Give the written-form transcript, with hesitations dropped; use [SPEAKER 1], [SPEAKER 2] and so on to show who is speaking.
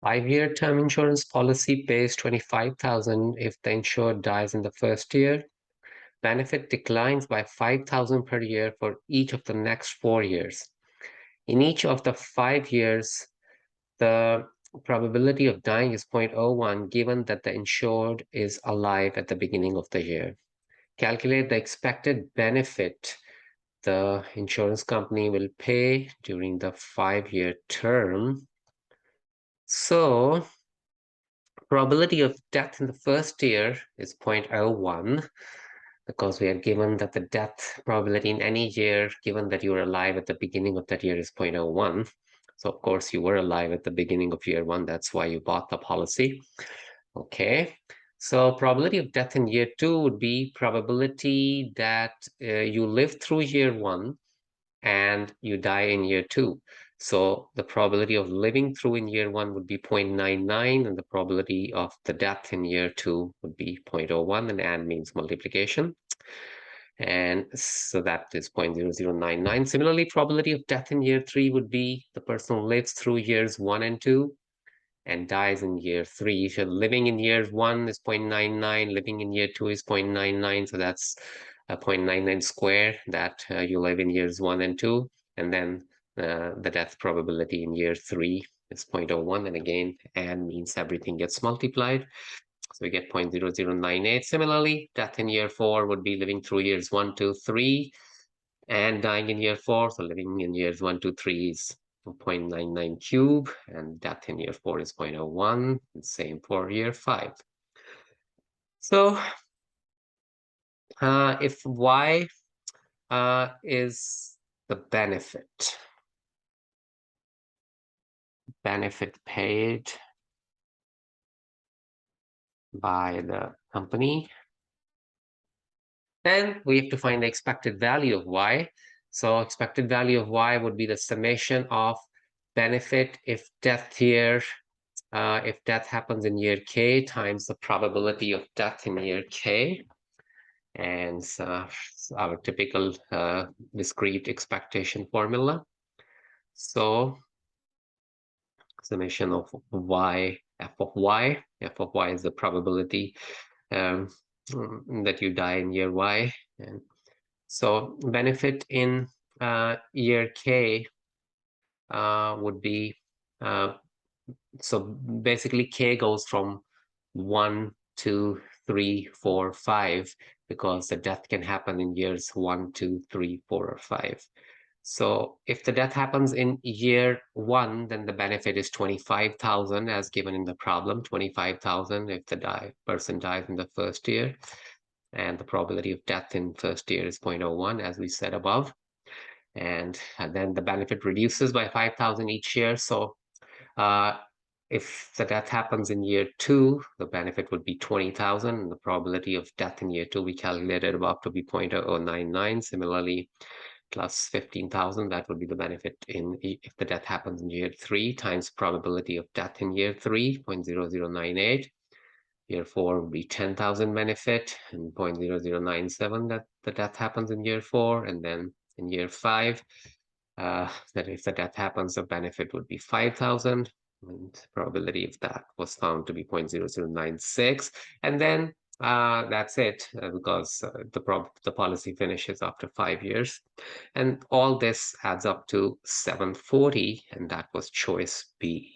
[SPEAKER 1] 5-year term insurance policy pays 25,000 if the insured dies in the first year. Benefit declines by 5,000 per year for each of the next 4 years. In each of the 5 years, the probability of dying is 0.01 given that the insured is alive at the beginning of the year. Calculate the expected benefit the insurance company will pay during the 5-year term. So probability of death in the first year is 0.01 because we are given that the death probability in any year, given that you were alive at the beginning of that year, is 0.01. So of course you were alive at the beginning of year one. That's why you bought the policy. Okay. So probability of death in year two would be probability that you live through year one and you die in year two. So the probability of living through in year one would be 0.99, and the probability of the death in year two would be 0.01, and means multiplication. And so that is 0.0099. Similarly, probability of death in year three would be the person lives through years one and two and dies in year three. So living in year one is 0.99, living in year two is 0.99. So that's 0.99 square that you live in years one and two. And then the death probability in year three is 0.01. And again, and means everything gets multiplied. So we get 0.0098. Similarly, death in year four would be living through years one, two, three, and dying in year four. So living in years one, two, three is 0.99 cube, and death in year four is 0.01, and same for year five. So if Y is the benefit paid by the company, then we have to find the expected value of Y. So expected value of Y would be the summation of benefit if death happens in year K times the probability of death in year K. And our typical discrete expectation formula. So summation of Y, f of Y is the probability that you die in year Y. And so benefit in year K would be, so basically K goes from 1, 2, 3, 4, 5, because the death can happen in years 1, 2, 3, 4, or 5. So if the death happens in year one, then the benefit is 25,000 as given in the problem, 25,000 if the person dies in the first year. And the probability of death in first year is 0.01, as we said above. And then the benefit reduces by 5,000 each year. So if the death happens in year two, the benefit would be 20,000, and the probability of death in year two we calculated above to be 0.0099. Similarly, plus 15,000, that would be the benefit if the death happens in year three, times probability of death in year three, 0.0098. Year four would be 10,000 benefit, and 0.0097 that the death happens in year four, and then in year five, that if the death happens, the benefit would be 5,000, and probability of that was found to be 0.0096, and then that's it, because the policy finishes after 5 years, and all this adds up to 740, and that was choice B.